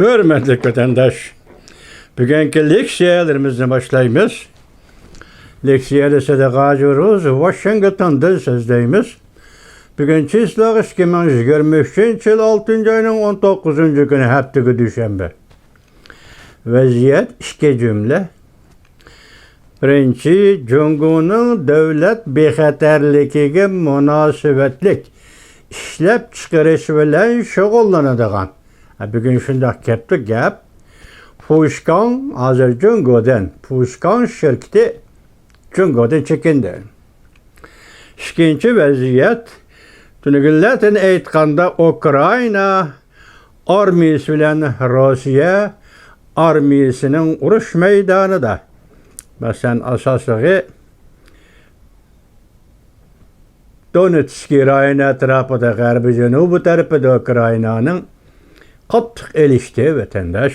Hürmetli vatandaş, bugünkü leksiyalarımızdan başlayımız. Leksiyada sadaqacırız, Washington'dan sözdeyimiz. Bugün çislağ 2023 yıl 6. ayının 19. günü haftaga düşenbe. Vaziyet iki cümle. Birinci, Cumhur'un devlet bexatarligiga münasebetlik işlep çıkarış bilen şog'ullanadigan. Bugün şundaq kepti gap. Pushkan hazır Cumhur'dan, Pushkan şirketi Cumhur'dan çekindi. İkinci vaziyet, tünügüllatin aytganda Ukrayna armiyası bilen Rusya armiyasının uruş meydanıda. Mesela asaslığı Donetsk rayonu etrafında garbi cenubu tarafında Ukrayna'nın kattık elişti vatandaş.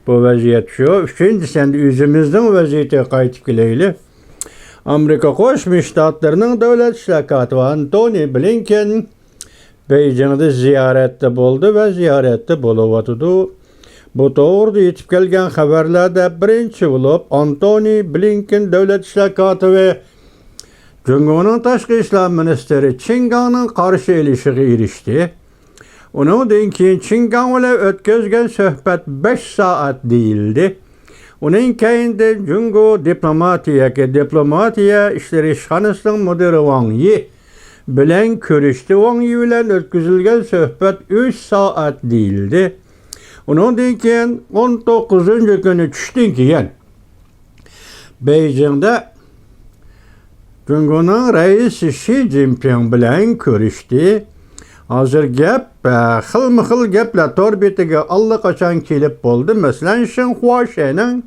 Bu vaziyet şu. Üçüncüsünde yüzümüzden vaziyete kayıtıp geleyli. Amerika Koşmuş Ştatlarının devlet şirkatı Antony Blinken Beijing'de ziyarette buldu ve ziyarette buluvatıdı. Bu doğruda yetip gelgen haberlerde birinci bulup Antony Blinken devlet şirkatı ve Cumhur'un Taşkı İşler Ministeri Çingan'ın karşı ilişiği erişti. Onun dinki Çingan ile ötközgen söhbet 5 saat değildi. Onun kayında Cumhur diplomatiya işleri işhanısının müdürü Wang Yi bilen körüştü. Wang Yi bilen ötközülgen söhbet 3 saat değildi. Onun dinki 19. günü düştün ki Beijing'de Cumhur'un reisi Xi Jinping bilen körüştü. Hazır gap, xil gaplar torbetiga allaqachon kelib bo'ldi. Masalan, Xinhuaxe'nin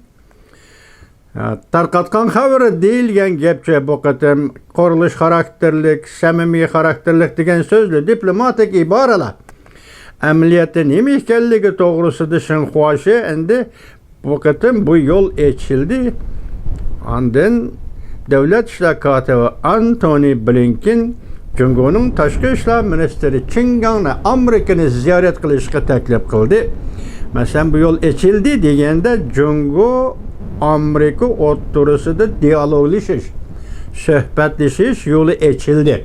tarqatgan xabari deyilgan gapcha bu qatam qurilish xarakterlik, samimiy xarakterlik degan so'zli diplomatik iboralar. Amaliyotda nima ekanligi to'g'risida Xinhuaxe endi bu qatam bu yo'l ochildi. Ondan davlat ishlar kotibi Antony Blinken Cumhur'un Taşkı İşler Ministeri Çingan'la Amerika'nı ziyaret kılışıqqa taklif kıldı. Mesela bu yol açıldı degende Cumhur Amerika o'rtasida diyaloglashish, suhbatlashish yolu açıldı.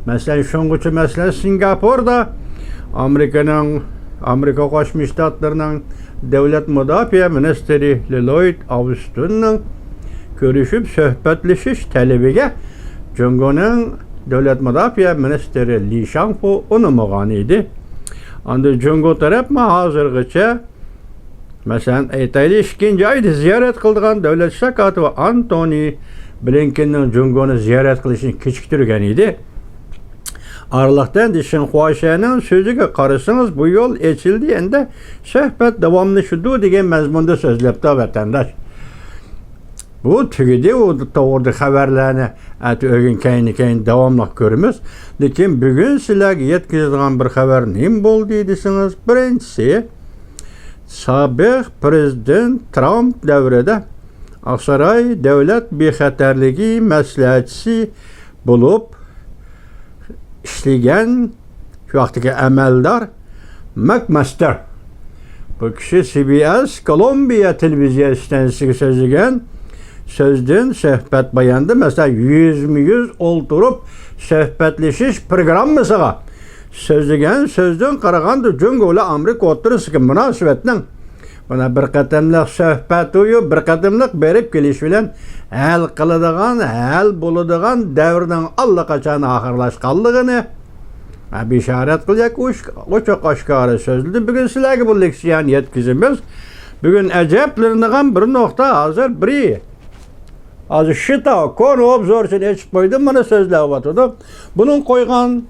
Mesela şunguçu mesela Singapur'da Amerika Qo'shma Shtatlarining Devlet Müdafaa Ministeri Lloyd Austin'ning görüşüp suhbatlashish talabiga Cumhur'un Devlet Müdafaa Ministeri Li Shangfu unutmagan idi. Anda Cumhur taraf mı hazırgıça mesela aytaylik 2. ayda ziyaret kıldıgan devlet şirkati ve Antony Blinken'in Cumhur'u ziyaret kılışını kechiktirgan idi. Aralıktan Xinhuaxe'nin sözüge qarasınız bu yol açıldı endi söhbet davamlaşıdı degan mazmunda sözlepti vatandaş. Bu tügüde o doğru haberlerini ögün keyin davamlı görümüz. Lekin bugün sizlerge yetkizilgan bir haber neyim boldu desiniz? Birincisi, sabiq prezident Trump devrede Aksaray devlet bexatarligi maslahatchisi bulup işleyen şu vaxtdagi amaldor McMaster. Bu kişi CBS Kolumbiya televiziya stansiyasiga so'zlagan sözden söhbet bayandı. Mesela 100 oturup söhbetleşiş programmasıga sözlegen sözden qaraganda Cumhur'la Amerika o'rtasida münasebetning buna bir qatamliq söhbet uyu bir qatamliq berip kelish bilan hal qiladigan, hal bo'ladigan davrning allaqachon oxirlashganligini bisharat qilajak ochiq oshkora so'zladi. Bugun sizlarga bu leksiyani yetkazamiz. Bugun ajablanadigan bir nuqta hozir biri azı şita konu obzorçun açıp koydum bana sözler vatıdı. Bunun koygan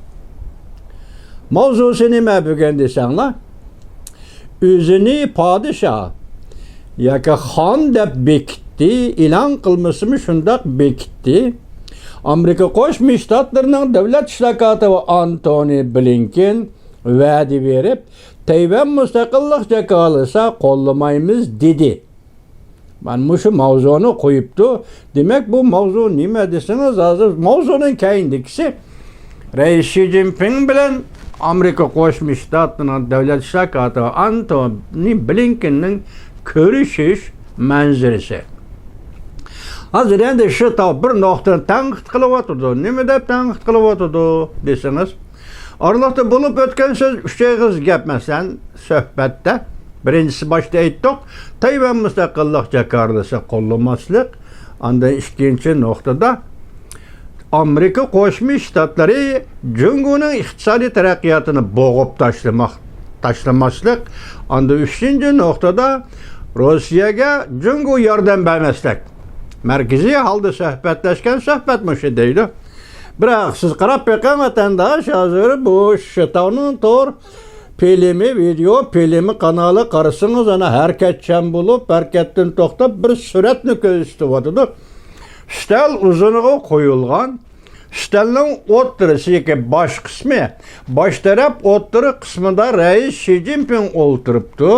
mavzusu nime bugün desenler? Üzünü padişah yaka han dep bekti ilan kılmasımı şundak bekti. Amerika Qo'shma Shtatlarining devlet şirkati ve Antony Blinken va'da verip Tayvan mustaqillik jakalasa qo'llamaymiz dedi. Ben şu mavzunu koyuptu. Demek bu mavzu nime deseniz hazır. Mavzunun kayındakisi Reis Xi Jinping bilen Amerika Qo'shma Shtatlarining davlat ishlar katibi Antony Blinkenning ko'rishish manzarasi. Hozir endi shu bir nuqtani tanqid qilyotdi. Nima deb tanqid qilyotdi desangiz, oralarda bo'lib o'tgan so'z uch og'iz gap masalan suhbatda birinchisi boshda aytdik, Tayvan mustaqillik jakarlisi qo'llamaslik, undan ikkinchi nuqtada Amerika Qo'shma Shtatlari Jungoning iqtisodiy taraqqiyotini bo'g'ib tashlamaslik, undan uchinchi nuqtada Rossiyaga Jungo yordam bermaslik. Markaziy holda suhbatlashgan suhbat mushu deydi. Biroq siz qarab beqan vatandosh hozir bu shaytonning tor filmi, video filmi kanali qarasangiz ana harakatchan bo'lib, harakatdan to'xtab bir suratni ko'rsatyapti. Stal uzuniga qo'yilgan. Stalning o'ttirisiga bosh qismi, bosh taraf o'ttiri qismida rais Xi Jinping o'ltiribdi.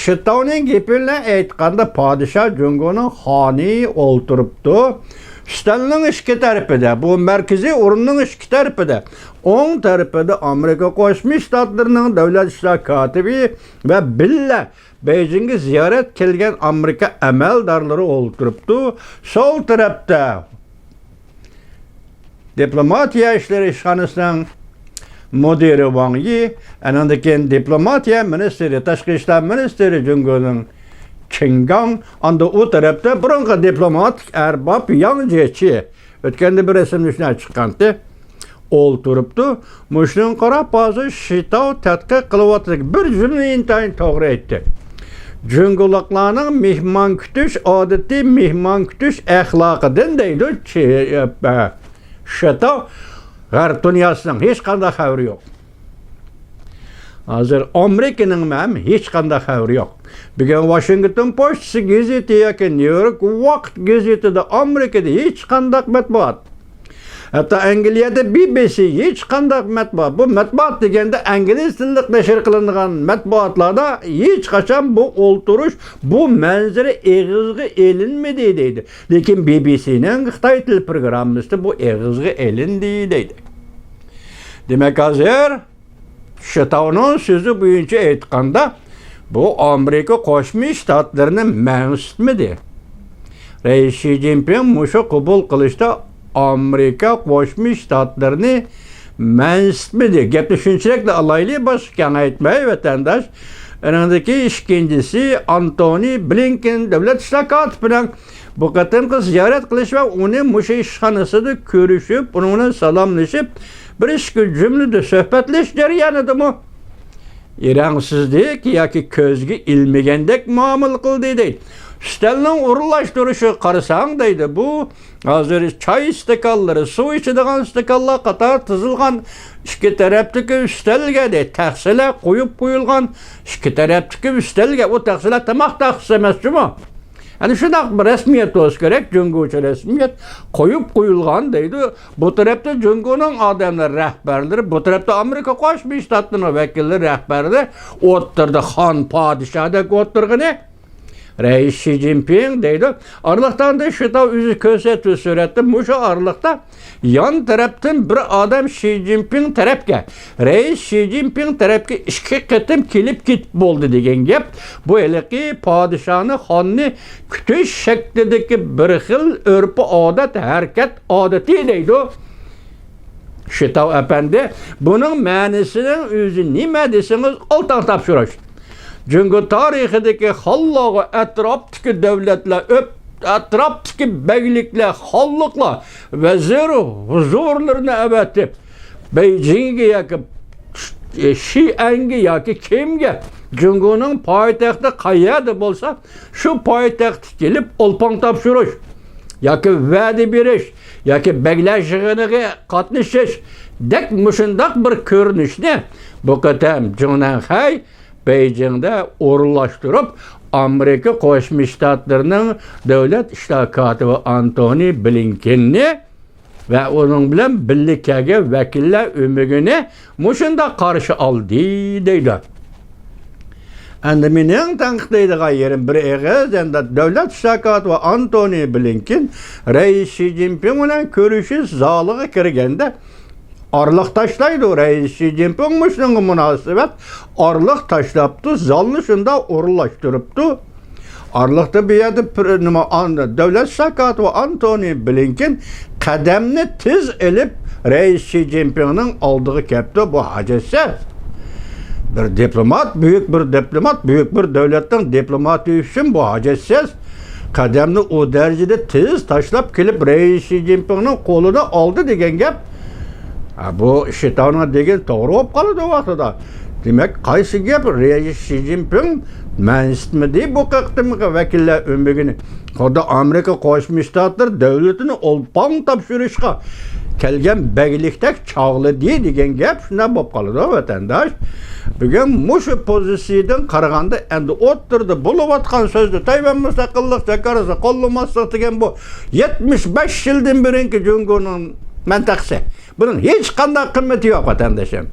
Shaytonning gapini aytganda podshoh Jungoning xoni o'ltiribdi. Stalning ikki tarafida, bu markaziy o'rinning ikki tarafida, o'ng tarafida Amerika Qo'shma Shtatlarining davlat ishlar kotibi va billa Beijingga ziyorat kelgan Amerika amaldorlari o'ltiribdi. Sol tarafda diplomatiya ishlari ishxonasining mudiri Wang Yi, andan keyin diplomatiya ministri, tashqi ishlar ministri Jungoning Qin Gang, anda o tarafda burungi diplomatik arbab Yang Jiechi o'tganda bir rasmni shunday chiqqandi. O'ltiribdi. Mushning qarab hozir Shitao tadqiq qilyapti. Bir jumla intayin to'g'ri aytdi. Jungoliklarning mehmon kutish odatiy mehmon kutish axloqidan deydi. Shitao G'arb dunyosining hech qanday xavri yo'q. Hozir Amerikaning ham hech qanday xavri yo'q. Bugun Washington Post gazeti yoki New York Vaqt gazetida Amerikada hech qanday matbuot. Hatta Angliyada BBC hech qanday matbuot. Bu matbuot deganda ingliz tilida nashr qilingan matbuotlarda hech qachon bu o'ltirish, bu manzara eg'izga elinmadi deydi. Lekin BBCning Xitoy til programmasida bu eg'izga elindi deydi. Demak, hozir Shaytonning so'zi bo'yicha aytganda bu Amerika Qo'shma Shtatlarining mansubmidi. Rais Xi Jinping mushu qabul qilishda Amerika Qo'shma Shtatlarini mansubmidi. Gapni shunchalik alayli boshqa aytmay vatandosh. Anandaki ikkinchisi Antony Blinken davlat ishlar kotibi bilan bu qatimqi ziyorat qilish va uni mushu ishxonasida ko'rishib, uni bilan salomlashib, bir ikki jumlada suhbatlash jarayonidami Iransizlik yoki ko'zga ilmagandek muomala qildi deydi. Stalning o'rinlashtirishi qarasang deydi, bu hozir choy stakanlari, suv ichadigan stakanlar qator tizilgan ikki tarafdagi ustalga deydi, taxsilar qo'yib qo'yilgan ikki tarafdagi ustalga, u taxsilar tamoq taxsisi emas-ku. Yani shunday bir rasmiyat bo'lishi kerak, Jungocha rasmiyat qo'yib qo'yilgan deydi. Bu tarafda Jungoning odamlar rahbarlari, bu tarafda Amerika Qo'shma Shtatlarining vakillari rahbarlari o'tirdi, xon podshodek o'tirgani. Rais Xi Jinping deydi. Arlıqdan da şuta o'zi ko'rsatib suratda, mushu arlıqda yon tarafdan bir odam Xi Jinping tarafga, Rais Xi Jinping tarafga ikki qatim kelib ketib bo'ldi degan gap. Bu eliki podshohni, xonni kutish shaklidagi bir xil urf odat, harakat odati deydi. Shitao efendi, bunun ma'nosini o'zi nima desangiz oltan topshirish. Jungo tarixidagi xalloq atrofdagi davlatlar, atrofdagi beyliklar, xalliqlar vazir huzurlarini avatib Beijingga yoki Xi'anga yoki kimga Jungoning poytaxti qayerda bo'lsa, shu poytaxtga kelib olpon topshirish yoki va'da berish yoki beylar yig'iniga qatnashish dek mushundaq bir ko'rinishni bu qatam Junanxay Beijing'de o'rinlashtirib, Amerika Qo'shma Shtatlarining davlat ishlar kotibi Antony Blinkenni va uning bilan birlikdagi vakillar umigini mushunda qarshi oldi deydi. Endi mening tanqidlaydigan yerim bir eg'iz, endi davlat ishlar kotibi Antony Blinken Rais Xi Jinping bilan ko'rishish zaliga kirganda arlıq taşlaydı reis Xi Jinping müşünün münasibet arlıq taşlaptı, zalnışında uğurlaştırıptı. Arlıqda bir yerde devlet şakatı Antony Blinken kademini tiz elip reis Xi Jinping'in aldığı kepti bu hacetsiz. Bir diplomat, büyük bir diplomat, büyük bir devletten diplomatı için bu hacetsiz. Kademini o derecede tiz taşlap kelip reis Xi Jinping'in kolunu aldı degen gep. Bu şeytana degen doğru olup kalıdı o vaxtıda. Demek qaysı gep reis Xi Jinping мәністімі bu қақтымығы вәкілі өмбегіні. Қода Америка Qo'shma Shtatlar devletini olpang tapşırışqa kelgen bəgiliktek çağlı diye degen gep şuna bop qalıdı o vatandaş. Bugün muşu pozisiyadan qaraganda endi o'ttirdi bulup atkan sözde Tayvan müstakillik jakarası qollamaslık degen bu 75 yıldan birinki Jungo'nun mentaksı. Bunun hiç qanday kıymeti yok vatandaşım.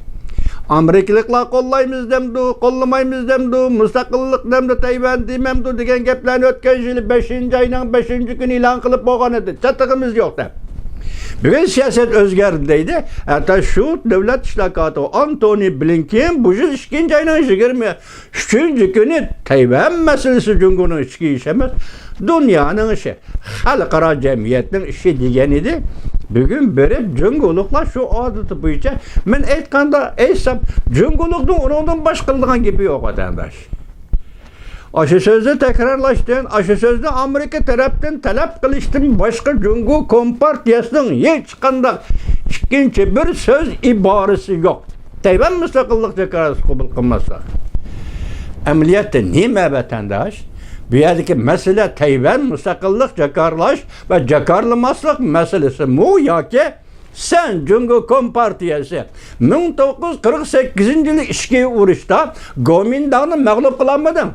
Amerikalıklar kollayımız demdi, kollamayımız demdi, müstakillik demdi, Tayvan dememdi degen geplerini ötken yılı 5. ayının 5. günü ilan kılıp boğan edi. Çatığımız yok da. Bugün siyaset özgerdiydi. Hatta şu devlet işlakatı Antony Blinken bu yıl 2. ayının 23. günü Tayvan meselesi Cumhur'un içki işemez. Dünyanın işi, halkara cemiyetinin işi degen idi. Bugün berip Cumhurluklar şu adeti boyunca men aytkanda eysem Cumhurluk'un onun başkılığın gibi yok vatandaş. Aşı sözde tekrarlaştın, aşı sözde Amerika taraftan talep kılıştın başka Cumhur Kompartiyasının hiç kandak ikinci bir söz ibaresi yok. Tayvan müstakillik jakarası kabul kılmazsa. Emniyette nime vatandaş? Bu yerdeki mesele Tayvan müstakillik jakarlaş ve jakarlamaslık meselesi mu ya ki sen Cumhur Kompartiyası 1948. yılı işki uğruşta Gomindan'ı mağlup kılamadın.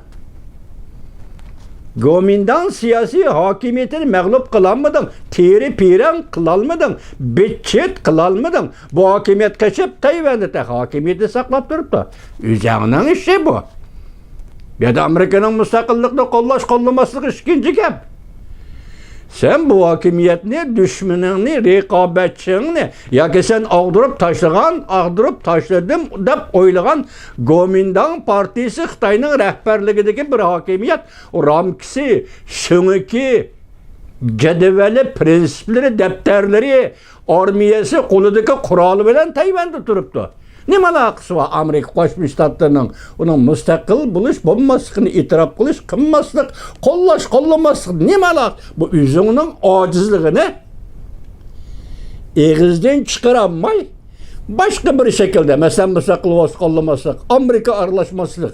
Gomindan siyasi hakimiyetini mağlup kılamadın. Tiri piren kılalmadın. Bitçit kılalmadın. Bu hakimiyet kaçıp Tayvan'da hakimiyeti saklap durup da. Üzerinin işi bu. Ya da Amerika'nın müstakillikte kollamaslık ikinci gep. Sen bu hakimiyetini, düşmanını, rekabetçini, ya ki sen ağdırıp taşladım dep oylagan Gomindan Partisi Xitayning rehberligidagi bir hakimiyet, ramkisi, şuniki, cedveli, prensipleri, defterleri, armiyasi, qo'lidagi quroli bilan Tayvanda turibdi. Nima alaqasi var Amerika Qo'shma Shtatlarning onun müstakil buluş, bo'lmasligini e'tirof qilish, qilmaslik, qo'llamaslik nima alaq? Bu o'zining ojizligini egizdan chiqaramay başka bir şekilde mesela müstakil qo'llamaslik, Amerika aralashmaslik,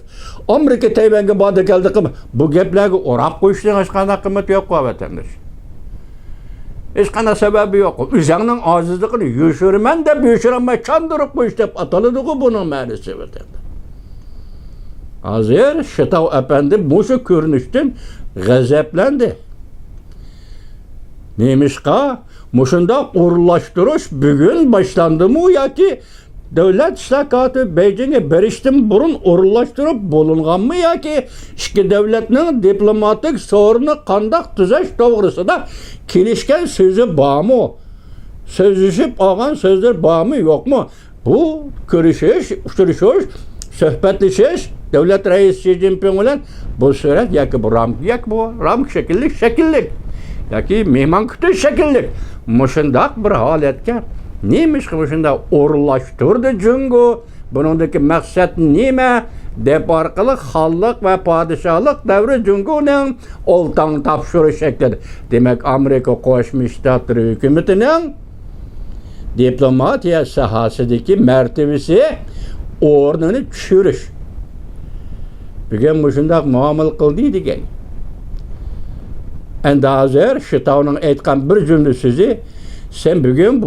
Amerika Tayvanga ba'da keldi qilma. Bu gaplarga o'rab qo'yishning hech qanday qiymati yo'q vatandosh. Hiç qanday sebebi yok. Üzerinin acizliğini yuşurman deb yuşuramay çandırıp qo'yish deb ataladi bunun ma'nosi vatanda. Hazır Şitav efendi muşu ko'rinishdan g'azablendi. Nemişqa muşunda uğurlaştırış bugün başlandı mı ya ki devlet işlakatı Beijing'e berişten burun uğurlaştırıp bulungan mı ya ki iki devletinin diplomatik sorunu kandak düzeş doğrusunda kilişken sözü bağ mı? Sözleşip ağan sözler bağ mı yok mu? Bu görüşüş, sohbetleşiş devlet reisi Xi Jinping ile bu suret ya ki bu ramk şekillik ya ki mehman kütü şekillik muşundak bir haletken neymiş ki muşunda uğurlaştırdı Cumhur bunundaki maksat nime dep arkalı hallık ve padişahlık devri Cumhur'un oltan tapşırı şeklidir. Demek Amerika Qo'shma Shtatlar hükümetinin diplomatiya sahasideki mertebesi o'rnini tushirish. Bugün muşundak muamele kıldı degan. Endi hazır Şitavning aytgan bir cümle sözü sen bugün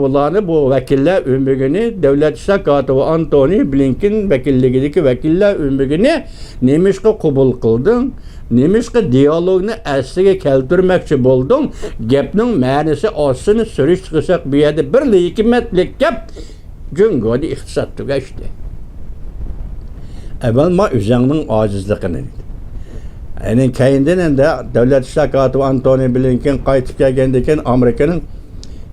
bu vekiller ömrünü devlet işler katibi Antony Blinken vekilligideki vekiller ömrünü nemişke kabul kıldın, nemişke diyalogunu asliga keltirmekçi buldun, gapning ma'nosi ostini surish chiqsak bu yerda bir hikmatlik gap Cumhurda iqtisod tugashdi. Evvelma o'zingning ojizligini. Yani kendinden de devlet işler katibi Antony Blinken qaytib kelgandan keyin Amerika'nın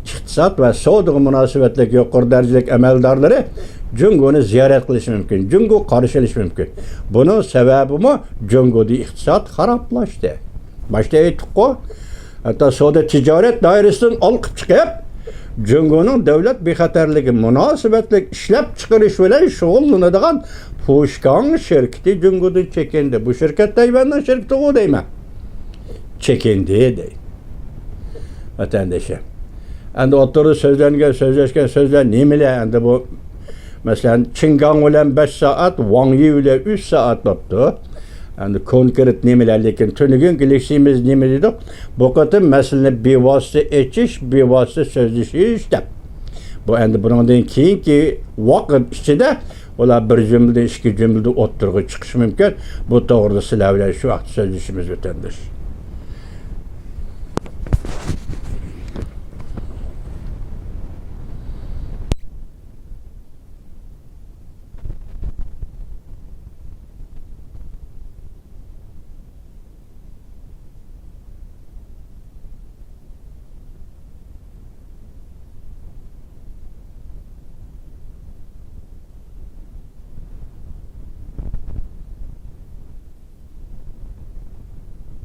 iqtisod va savdoga munosabatli yuqori darajalik amaldorlari Cungoni ziyorat qilishi mumkin. Jungo qarshi olishi mumkin. Buning sababimi Jungoda iqtisod xaroblashdi. Boshda aytdik-ku, hatto savdo tijorat doirasidan olqib chiqib, Jungoning davlat bexatarligi munosabatli ishlab chiqarish bilan shug'ullanadigan Pushkan şirketi Jungodan çekindi. Bu şirket Tayvan'dan şirketi o deyme. Çekindi dey. Vatandaşa. Endi oturdu sözleşken sözler nemile endi bu mesela Qinggang bilen 5 saat, Wang Yi bilen 3 saat yaptı. Endi konkret nemeler lekin tünügün gilişimiz neme dedik. Bu kadar mesele bevasıta eçiş, bevasıta sözleşiş de. Bu endi bundan keyinki vakit içinde ola bir cümlede, iki cümlede oturgu çıkış mümkün. Bu doğruda sizler bilen şu vakit sözleşimiz vatandaş.